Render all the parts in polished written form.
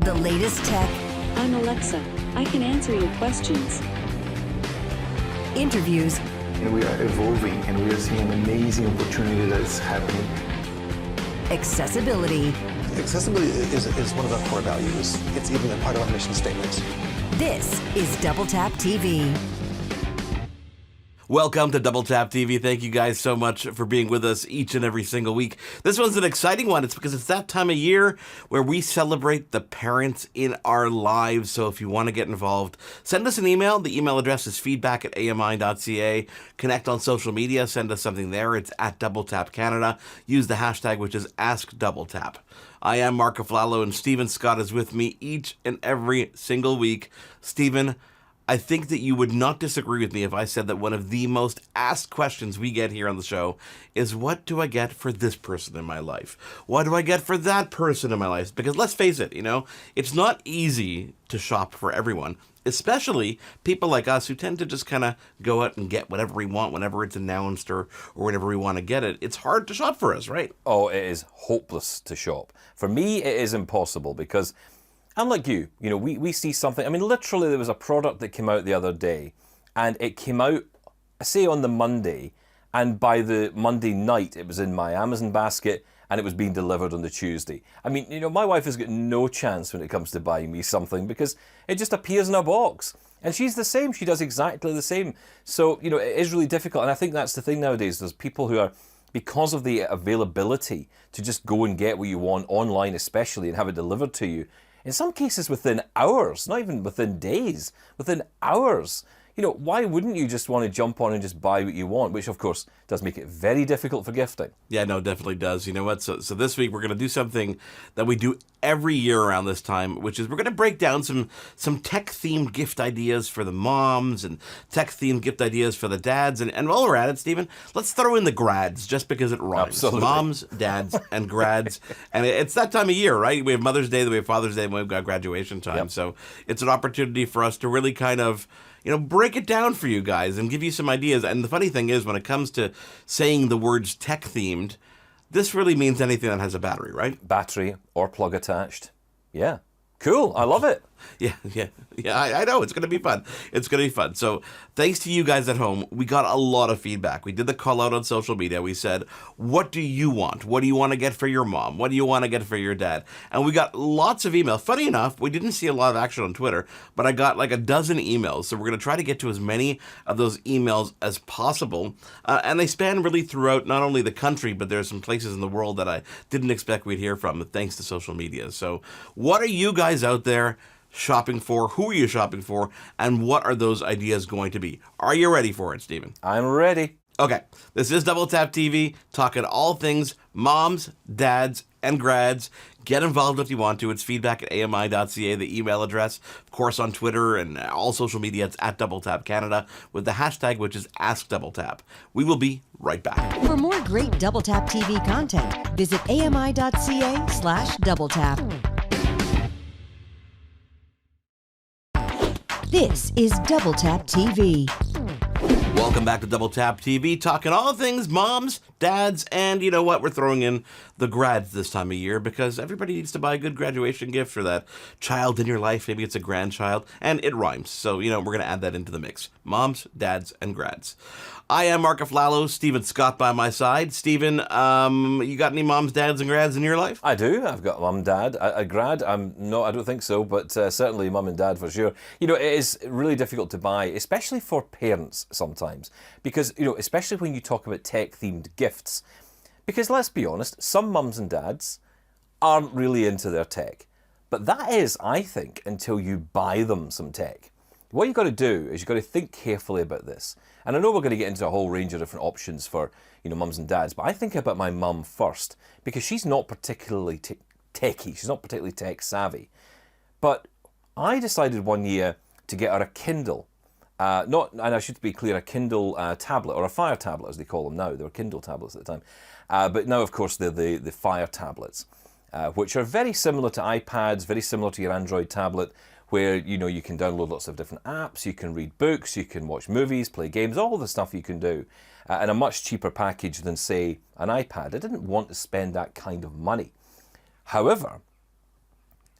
The latest tech. I'm Alexa. I can answer your questions. Interviews. And we are evolving, and we are seeing an amazing opportunity that is happening. Accessibility. Accessibility is one of our core values. It's even a part of our mission statement. This is Double Tap TV. Welcome to Double Tap TV. Thank you guys so much for being with us each and every single week. This one's an exciting one. It's because it's that time of year where we celebrate the parents in our lives. So if you want to get involved, send us an email. The email address is feedback@ami.ca. Connect on social media. Send us something there. It's at Double Tap Canada. Use the hashtag, which is AskDoubleTap. I am Mark Aflalo, and Stephen Scott is with me each and every single week. Stephen, I think that you would not disagree with me if I said that one of the most asked questions we get here on the show is, what do I get for this person in my life? What do I get for that person in my life? Because let's face it, it's not easy to shop for everyone, especially people like us who tend to just kind of go out and get whatever we want whenever it's announced or whenever we want to get it. It's hard to shop for us, right? Oh, it is hopeless to shop. For me, it is impossible because unlike you, we see something. I mean, literally, there was a product that came out the other day, and it came out, say, on the Monday, and by the Monday night, it was in my Amazon basket, and it was being delivered on the Tuesday. I mean, my wife has got no chance when it comes to buying me something because it just appears in a box. And she's the same. She does exactly the same. So, it is really difficult. And I think that's the thing nowadays. There's people who are, because of the availability to just go and get what you want online especially and have it delivered to you, in some cases within hours, not even within days, within hours. Why wouldn't you just want to jump on and just buy what you want? Which, of course, does make it very difficult for gifting. Yeah, no, definitely does. You know what? So this week we're going to do something that we do every year around this time, which is we're going to break down some tech-themed gift ideas for the moms and tech-themed gift ideas for the dads. And while we're at it, Stephen, let's throw in the grads just because it rhymes. Absolutely. Moms, dads, and grads. And it's that time of year, right? We have Mother's Day, we have Father's Day, and we've got graduation time. Yep. So it's an opportunity for us to really kind of break it down for you guys and give you some ideas. And the funny thing is, when it comes to saying the words tech-themed, this really means anything that has a battery, right? Battery or plug attached. Yeah. Cool. I love it. Yeah, I know. It's going to be fun. It's going to be fun. So thanks to you guys at home, we got a lot of feedback. We did the call out on social media. We said, what do you want? What do you want to get for your mom? What do you want to get for your dad? And we got lots of emails. Funny enough, we didn't see a lot of action on Twitter, but I got like a dozen emails. So we're going to try to get to as many of those emails as possible. And they span really throughout not only the country, but there's some places in the world that I didn't expect we'd hear from, thanks to social media. So what are you guys out there shopping for? Who are you shopping for? And what are those ideas going to be? Are you ready for it, Stephen? I'm ready. Okay, this is Double Tap TV, talking all things moms, dads, and grads. Get involved if you want to. It's feedback@ami.ca, the email address. Of course, on Twitter and all social media, it's at Double Tap Canada with the hashtag, which is AskDoubleTap. We will be right back. For more great Double Tap TV content, visit ami.ca/doubletap. This is Double Tap TV. Welcome back to Double Tap TV, talking all things moms, dads, and you know what? We're throwing in the grads this time of year because everybody needs to buy a good graduation gift for that child in your life. Maybe it's a grandchild, and it rhymes. So, we're going to add that into the mix. Moms, dads, and grads. I am Mark Aflalo, Stephen Scott by my side. Stephen, you got any moms, dads, and grads in your life? I do. I've got mum, dad. A grad, I don't think so, but certainly mum and dad for sure. It is really difficult to buy, especially for parents sometimes, because, especially when you talk about tech-themed gifts, because let's be honest, some mums and dads aren't really into their tech. But that is, I think, until you buy them some tech. What you've got to do is you've got to think carefully about this. And I know we're going to get into a whole range of different options for, mums and dads, but I think about my mum first because she's not particularly techy. She's not particularly tech savvy. But I decided one year to get her a Kindle. And I should be clear, a Kindle tablet, or a Fire tablet as they call them now. They were Kindle tablets at the time. But now, of course, they're the Fire tablets, which are very similar to iPads, very similar to your Android tablet, where you can download lots of different apps, you can read books, you can watch movies, play games, all the stuff you can do, in a much cheaper package than, say, an iPad. I didn't want to spend that kind of money. However,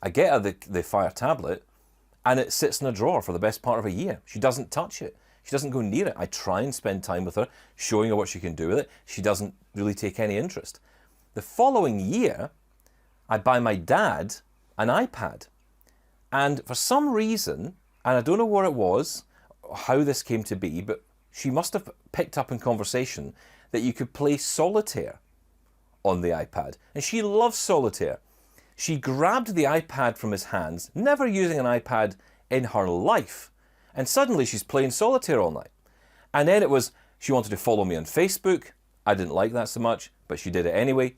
I get her the Fire tablet, and it sits in a drawer for the best part of a year. She doesn't touch it. She doesn't go near it. I try and spend time with her, showing her what she can do with it. She doesn't really take any interest. The following year, I buy my dad an iPad. And for some reason, and I don't know what it was, how this came to be, but she must have picked up in conversation that you could play solitaire on the iPad. And she loves solitaire. She grabbed the iPad from his hands, never using an iPad in her life. And suddenly she's playing solitaire all night. And then it was, she wanted to follow me on Facebook. I didn't like that so much, but she did it anyway.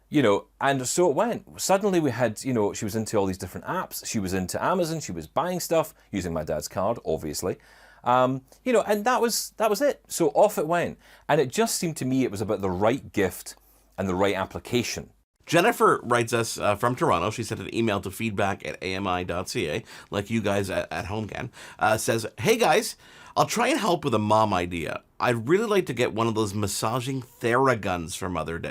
You know, and so it went. Suddenly we had, you know, she was into all these different apps. She was into Amazon. She was buying stuff using my dad's card, obviously. You know, and that was it. So off it went. And it just seemed to me it was about the right gift and the right application. Jennifer writes us from Toronto. She sent an email to feedback@ami.ca, like you guys at home can. Says, "Hey guys, I'll try and help with a mom idea. I'd really like to get one of those massaging Theraguns for Mother's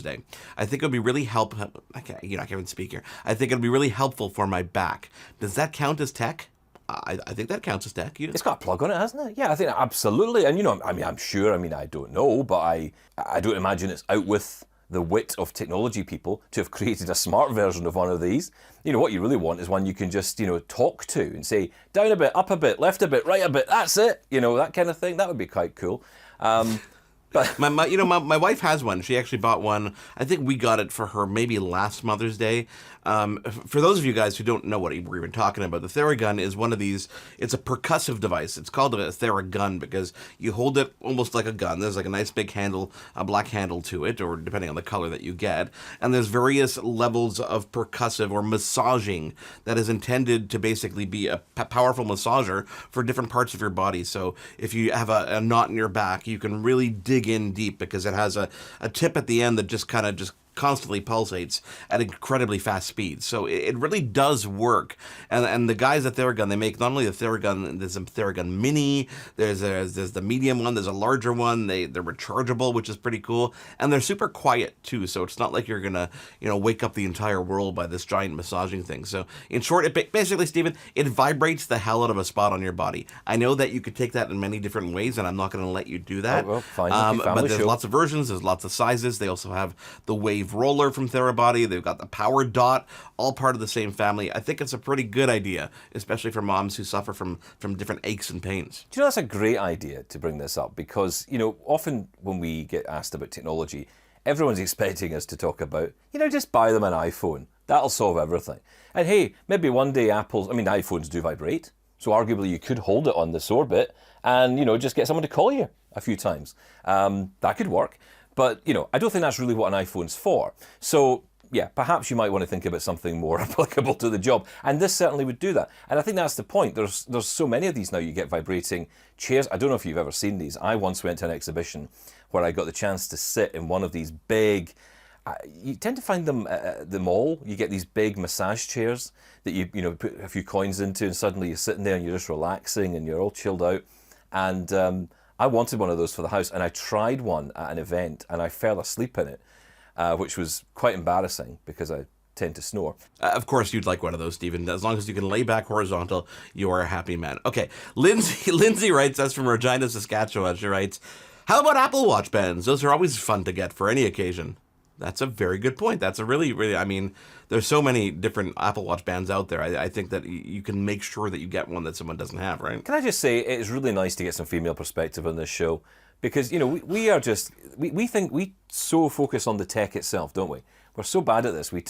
Day. I think it would be really I can't even speak here. I think it would be really helpful for my back. Does that count as tech?" I think that counts as tech. It's got a plug on it, hasn't it? Yeah, I think absolutely. And, you know, I mean, I'm sure, I don't know, but I don't imagine it's out with the wit of technology people to have created a smart version of one of these. You know, what you really want is one you can just, you know, talk to and say, down a bit, up a bit, left a bit, right a bit, that's it. You know, that kind of thing. That would be quite cool. But my wife has one. She actually bought one. I think we got it for her maybe last Mother's Day. For those of you guys who don't know what we're even talking about, the Theragun is one of these. It's a percussive device. It's called a Theragun because you hold it almost like a gun. There's like a nice big handle, a black handle to it, or depending on the color that you get. And there's various levels of percussive or massaging that is intended to basically be a powerful massager for different parts of your body. So if you have a knot in your back, you can really dig in deep because it has a tip at the end that just constantly pulsates at incredibly fast speeds. So it really does work. And the guys at Theragun, they make not only the Theragun, there's a Theragun Mini, there's the medium one, there's a larger one, they're rechargeable, which is pretty cool. And they're super quiet too, so it's not like you're gonna, wake up the entire world by this giant massaging thing. So in short, basically, Stephen, it vibrates the hell out of a spot on your body. I know that you could take that in many different ways, and I'm not gonna let you do that. Oh, well, fine. But there's lots of versions, there's lots of sizes. They also have the Wave Roller from Therabody. They've got the Power Dot, all part of the same family. I think it's a pretty good idea, especially for moms who suffer from different aches and pains. Do you know, that's a great idea to bring this up because, often when we get asked about technology, everyone's expecting us to talk about, just buy them an iPhone. That'll solve everything. And hey, maybe one day iPhones do vibrate. So arguably you could hold it on this orbit and, just get someone to call you a few times. That could work. But, I don't think that's really what an iPhone's for. So, yeah, perhaps you might want to think about something more applicable to the job. And this certainly would do that. And I think that's the point. There's so many of these now. You get vibrating chairs. I don't know if you've ever seen these. I once went to an exhibition where I got the chance to sit in one of these big... you tend to find them at the mall. You get these big massage chairs that you put a few coins into and suddenly you're sitting there and you're just relaxing and you're all chilled out. And... I wanted one of those for the house, and I tried one at an event, and I fell asleep in it, which was quite embarrassing because I tend to snore. Of course, you'd like one of those, Stephen. As long as you can lay back horizontal, you are a happy man. Okay, Lindsay writes us from Regina, Saskatchewan. She writes, "How about Apple Watch bands? Those are always fun to get for any occasion." That's a very good point. That's a really, there's so many different Apple Watch bands out there. I think that you can make sure that you get one that someone doesn't have, right? Can I just say, it's really nice to get some female perspective on this show because, we are just, we think we so focus on the tech itself, don't we? We're so bad at this. We're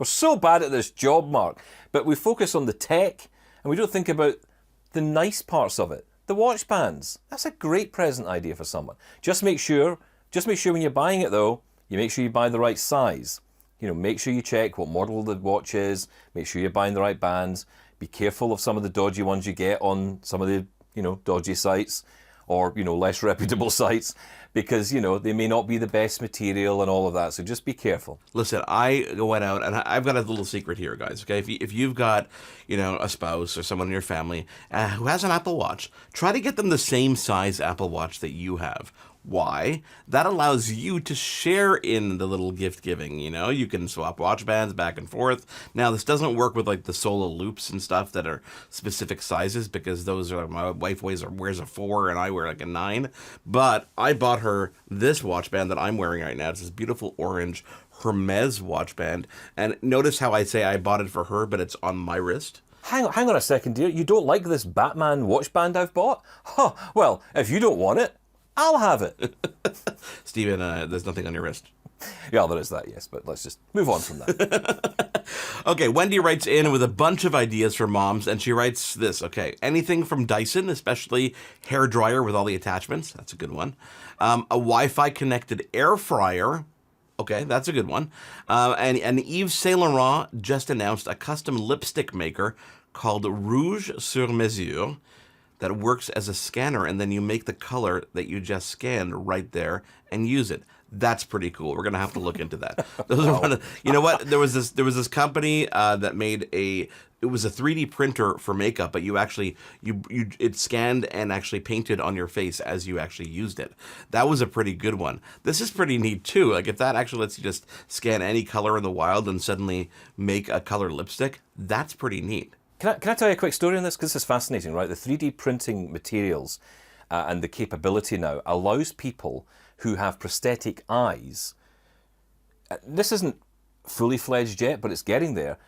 so bad at this job, Mark. But we focus on the tech and we don't think about the nice parts of it. The watch bands. That's a great present idea for someone. Just make sure when you're buying it, though, you make sure you buy the right size. Make sure you check what model the watch is. Make sure you're buying the right bands. Be careful of some of the dodgy ones you get on some of the, dodgy sites or, less reputable sites. because, you know, they may not be the best material and all of that. So just be careful. Listen, I went out, and I've got a little secret here, guys, okay? If you've got, you know, a spouse or someone in your family who has an Apple Watch, try to get them the same size Apple Watch that you have. Why? That allows you to share in the little gift giving, you know? You can swap watch bands back and forth. Now, this doesn't work with, like, the solo loops and stuff that are specific sizes, because those are, my wife wears a 4 and I wear, like, a 9. But I bought her this watch band that I'm wearing right now. It's this beautiful orange Hermes watch band. And notice how I say I bought it for her, but it's on my wrist. Hang on a second, dear. You don't like this Batman watch band I've bought? Huh, well, if you don't want it, I'll have it. Stephen, there's nothing on your wrist. Yeah, there is that, yes, but let's just move on from that. Okay, Wendy writes in with a bunch of ideas for moms, and she writes this. Okay, anything from Dyson, especially hair dryer with all the attachments. That's a good one. A Wi-Fi connected air fryer. Okay, that's a good one. And Yves Saint Laurent just announced a custom lipstick maker called Rouge sur Mesure that works as a scanner, and then you make the color that you just scanned right there and use it. That's pretty cool. We're gonna have to look into that. Those are one of, you know what? There was this company that made it was a 3D printer for makeup, but you actually it scanned and actually painted on your face as you actually used it. That was a pretty good one. This is pretty neat too. Like, if that actually lets you just scan any color in the wild and suddenly make a color lipstick, that's pretty neat. Can I tell you a quick story on this? Because this is fascinating, right? The 3D printing materials and the capability now allows people who have prosthetic eyes, this isn't fully fledged yet, but it's getting there,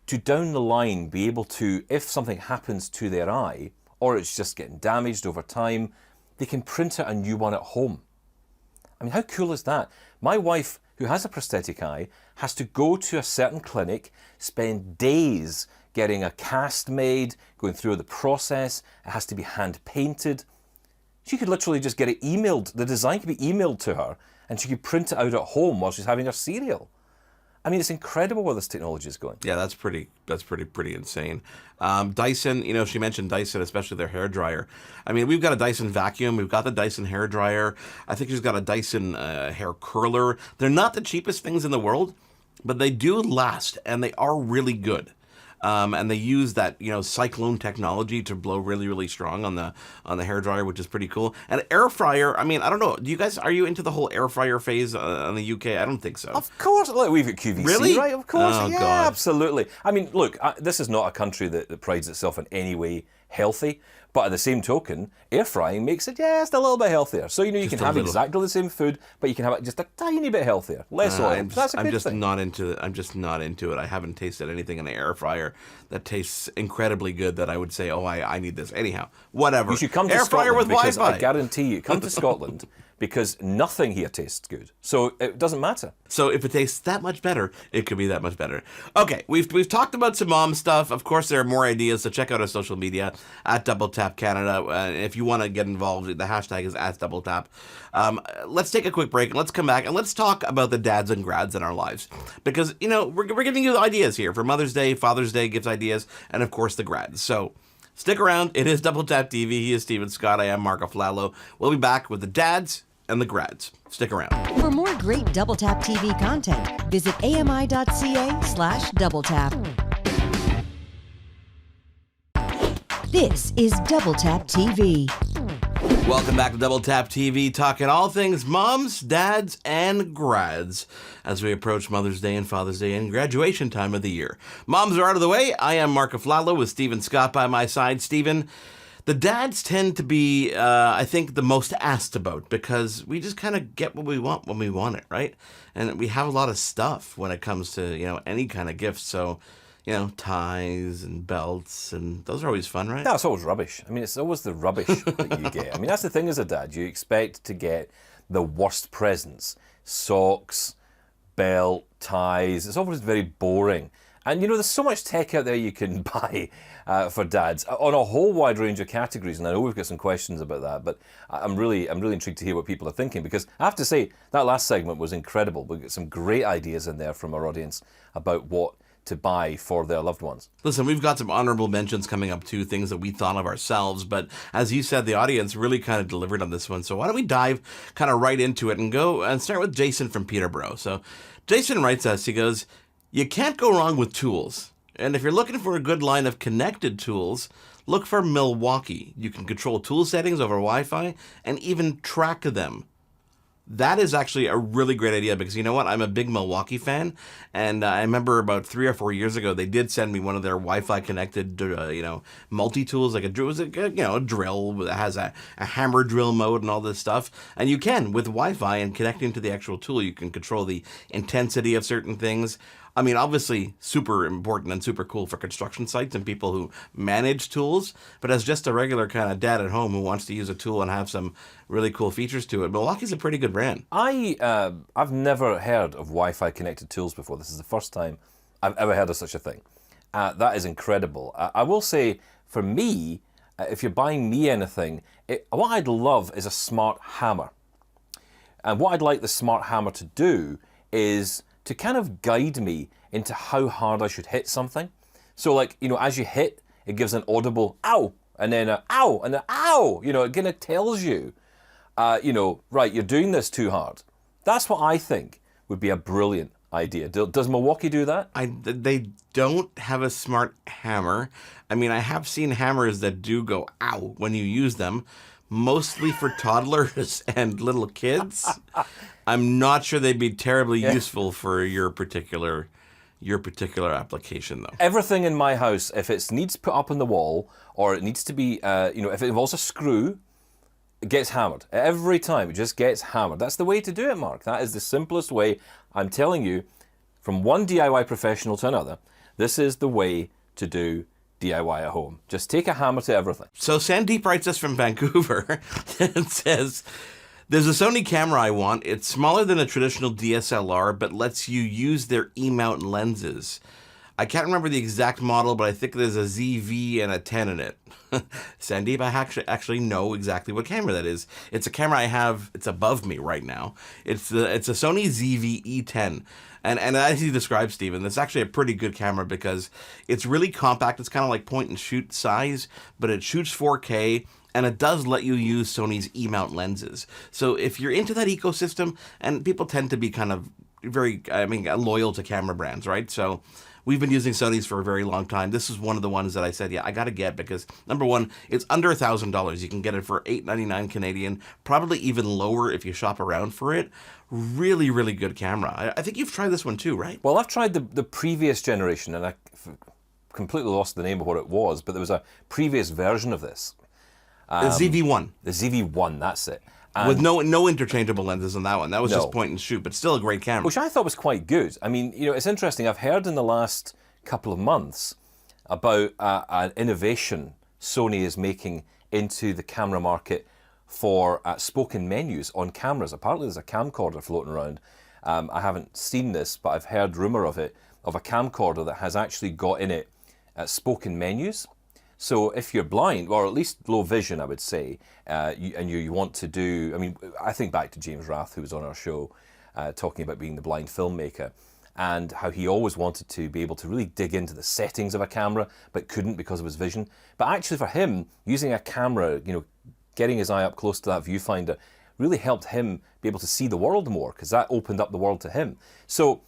to down the line be able to, if something happens to their eye, or it's just getting damaged over time, they can print out a new one at home. I mean, how cool is that? My wife, who has a prosthetic eye, has to go to a certain clinic, spend days getting a cast made, going through the process. It has to be hand painted. She could literally just get it emailed. The design could be emailed to her, and she could print it out at home while she's having her cereal. I mean, it's incredible where this technology is going. Yeah, that's pretty insane. Dyson, you know, she mentioned Dyson, especially their hair dryer. I mean, we've got a Dyson vacuum, we've got the Dyson hair dryer. I think she's got a Dyson hair curler. They're not the cheapest things in the world, but they do last, and they are really good. And they use that, you know, cyclone technology to blow really, really strong on the hair dryer, which is pretty cool. And air fryer, I mean, I don't know. Are you into the whole air fryer phase in the UK? I don't think so. Of course. Look, we've got QVC, really? Right? Of course. Oh, yeah, God. Absolutely. I mean, look, this is not a country that prides itself in any way healthy. But at the same token, air frying makes it just a little bit healthier. So, you know, you can have exactly the same food, but you can have it just a tiny bit healthier. Less oil. That's a good thing. I'm just not into it. I haven't tasted anything in the air fryer that tastes incredibly good that I would say, oh, I need this. Anyhow, whatever. You should come to air fryer with because Wi-Fi. I guarantee you, come to Scotland because nothing here tastes good. So it doesn't matter. So if it tastes that much better, it could be that much better. Okay, we've talked about some mom stuff. Of course, there are more ideas, so check out our social media at Double Tap Canada. If you want to get involved, the hashtag is @DoubleTap. Let's take a quick break and let's come back and let's talk about the dads and grads in our lives. Because, you know, we're giving you the ideas here for Mother's Day, Father's Day gives ideas, and of course the grads. So stick around. It is Double Tap TV. He is Stephen Scott. I am Marco Flallo. We'll be back with the dads and the grads. Stick around. For more great Double Tap TV content, visit ami.ca/doubletap. This is Double Tap TV. Welcome back to Double Tap TV, talking all things moms, dads, and grads as we approach Mother's Day and Father's Day and graduation time of the year. Moms are out of the way. I am Marco Flallo with Stephen Scott by my side. Stephen, the dads tend to be, I think, the most asked about because we just kind of get what we want when we want it, right? And we have a lot of stuff when it comes to, you know, any kind of gift. So, you know, ties and belts, and those are always fun, right? That's always rubbish. I mean, it's always the rubbish that you get. I mean, that's the thing as a dad. You expect to get the worst presents. Socks, belt, ties. It's always very boring. And, you know, there's so much tech out there you can buy for dads on a whole wide range of categories. And I know we've got some questions about that, but I'm really intrigued to hear what people are thinking, because I have to say, that last segment was incredible. We got some great ideas in there from our audience about what to buy for their loved ones. Listen, we've got some honorable mentions coming up too, things that we thought of ourselves, but as you said, the audience really kind of delivered on this one. So why don't we dive kind of right into it and go and start with Jason from Peterborough. So Jason writes us, he goes, "You can't go wrong with tools. And if you're looking for a good line of connected tools, look for Milwaukee. You can control tool settings over Wi-Fi and even track them." That is actually a really great idea because you know what? I'm a big Milwaukee fan, and I remember about 3 or 4 years ago they did send me one of their Wi-Fi connected, multi-tools, like a drill that has a hammer drill mode and all this stuff. And you can with Wi-Fi and connecting to the actual tool, you can control the intensity of certain things. I mean, obviously super important and super cool for construction sites and people who manage tools, but as just a regular kind of dad at home who wants to use a tool and have some really cool features to it, Milwaukee's a pretty good brand. I've never heard of Wi-Fi connected tools before. This is the first time I've ever heard of such a thing. That is incredible. I will say, for me, if you're buying me anything, what I'd love is a smart hammer. And what I'd like the smart hammer to do is to kind of guide me into how hard I should hit something. So like, as you hit, it gives an audible ow, and then a ow, and an ow. It kind of tells you, right, you're doing this too hard. That's what I think would be a brilliant idea. Does Milwaukee do that? They don't have a smart hammer. I mean, I have seen hammers that do go ow when you use them, mostly for toddlers and little kids. I'm not sure they'd be terribly useful for your particular application, though. Everything in my house, if it needs put up on the wall, or it needs to be, if it involves a screw, it gets hammered. Every time, it just gets hammered. That's the way to do it, Mark. That is the simplest way. I'm telling you, from one DIY professional to another, this is the way to do DIY at home. Just take a hammer to everything. So Sandeep writes us from Vancouver and says, "There's a Sony camera I want. It's smaller than a traditional DSLR, but lets you use their E-mount lenses. I can't remember the exact model, but I think there's a ZV and a 10 in it." Sandeep, I actually know exactly what camera that is. It's a camera I have. It's above me right now. It's a Sony Zv E10. And as you described, Stephen, it's actually a pretty good camera because it's really compact. It's kind of like point and shoot size, but it shoots 4K. And it does let you use Sony's E-mount lenses. So if you're into that ecosystem, and people tend to be kind of loyal to camera brands, right? So we've been using Sony's for a very long time. This is one of the ones that I said, I got to get because, number one, it's under $1,000. You can get it for $8.99 Canadian, probably even lower if you shop around for it. Really, really good camera. I think you've tried this one too, right? Well, I've tried the previous generation, and I completely lost the name of what it was, but there was a previous version of this. The ZV1. The ZV1, that's it. And with no interchangeable lenses on that one. That was just point and shoot, but still a great camera. Which I thought was quite good. I mean, it's interesting. I've heard in the last couple of months about an innovation Sony is making into the camera market for spoken menus on cameras. Apparently there's a camcorder floating around. I haven't seen this, but I've heard rumour of it, of a camcorder that has actually got in it spoken menus. So if you're blind, or at least low vision, I would say, you want to do, I think back to James Rath, who was on our show, talking about being the blind filmmaker, and how he always wanted to be able to really dig into the settings of a camera, but couldn't because of his vision. But actually for him, using a camera, getting his eye up close to that viewfinder, really helped him be able to see the world more, because that opened up the world to him. So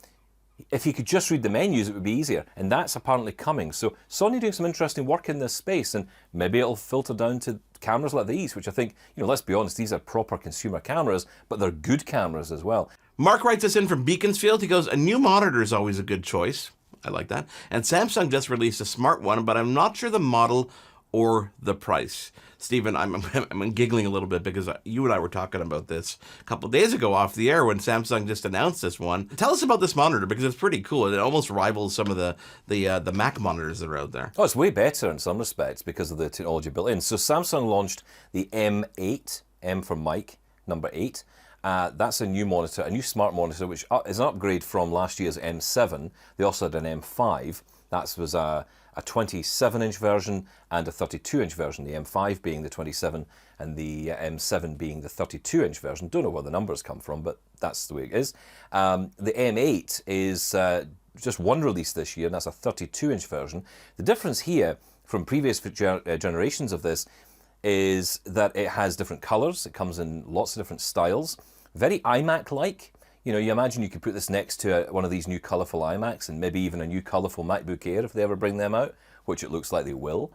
if he could just read the menus, it would be easier, and that's apparently coming. So Sony doing some interesting work in this space, and maybe it'll filter down to cameras like these, which I think, let's be honest, these are proper consumer cameras, but they're good cameras as well. Mark writes us in from Beaconsfield. He goes, "A new monitor is always a good choice." I like that. And Samsung just released a smart one, but I'm not sure the model or the price. Stephen, I'm giggling a little bit because you and I were talking about this a couple of days ago off the air when Samsung just announced this one. Tell us about this monitor because it's pretty cool. It almost rivals some of the Mac monitors that are out there. Oh, it's way better in some respects because of the technology built in. So Samsung launched the M8, M for Mike, number 8. That's a new monitor, a new smart monitor, which is an upgrade from last year's M7. They also had an M5. That was a 27-inch version and a 32-inch version, the M5 being the 27 and the M7 being the 32-inch version. Don't know where the numbers come from, but that's the way it is. The M8 is just one release this year, and that's a 32-inch version. The difference here from previous generations of this is that it has different colors. It comes in lots of different styles. Very iMac-like. You know, you imagine you could put this next to one of these new colorful iMacs and maybe even a new colorful MacBook Air if they ever bring them out, which it looks like they will.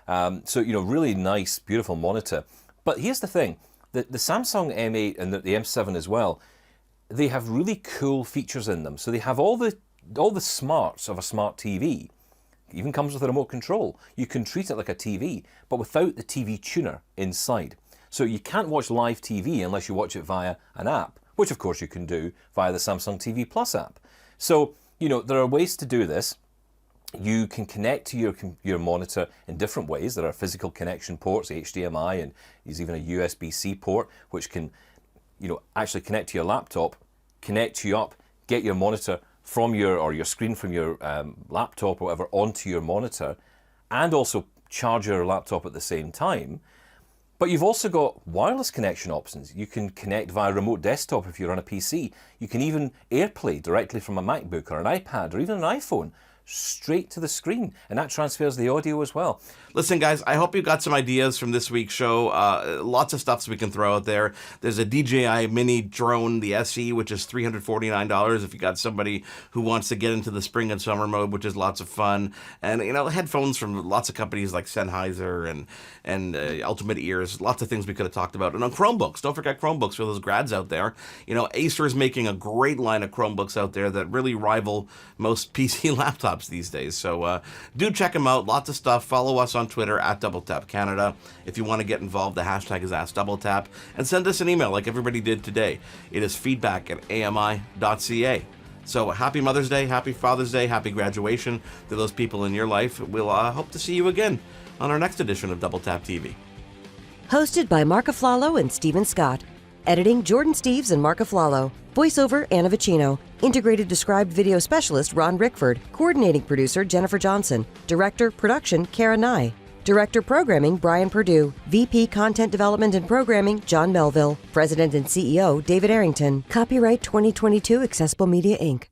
So, you know, really nice, beautiful monitor. But here's the thing. The Samsung M8 and the M7 as well, they have really cool features in them. So they have all the smarts of a smart TV. It even comes with a remote control. You can treat it like a TV, but without the TV tuner inside. So you can't watch live TV unless you watch it via an app, which of course you can do via the Samsung TV Plus app. So, you know, there are ways to do this. You can connect to your monitor in different ways. There are physical connection ports, HDMI, and there's even a USB-C port, which can, you know, actually connect to your laptop, connect you up, get your monitor from your screen from your laptop or whatever onto your monitor, and also charge your laptop at the same time. But you've also got wireless connection options. You can connect via remote desktop if you're on a PC. You can even AirPlay directly from a MacBook or an iPad or even an iPhone straight to the screen, and that transfers the audio as well. Listen, guys, I hope you got some ideas from this week's show. Lots of stuff we can throw out there. There's a DJI mini drone, the SE, which is $349 if you got somebody who wants to get into the spring and summer mode, which is lots of fun. And, you know, headphones from lots of companies like Sennheiser and Ultimate Ears, lots of things we could have talked about. And on Chromebooks, don't forget Chromebooks for those grads out there. You know, Acer is making a great line of Chromebooks out there that really rival most PC laptops these days. So do check them out. Lots of stuff. Follow us on Twitter at DoubleTapCanada. If you want to get involved, the hashtag is AskDoubleTap. And send us an email like everybody did today. It is feedback@ami.ca. So happy Mother's Day, happy Father's Day, happy graduation to those people in your life. We'll hope to see you again on our next edition of Double Tap TV. Hosted by Mark Aflalo and Stephen Scott. Editing Jordan Steves and Mark Aflalo. Voiceover Anna Vicino. Integrated Described Video Specialist Ron Rickford. Coordinating Producer Jennifer Johnson. Director Production Kara Nye. Director Programming Brian Perdue. VP Content Development and Programming John Melville. President and CEO David Arrington. Copyright 2022 Accessible Media Inc.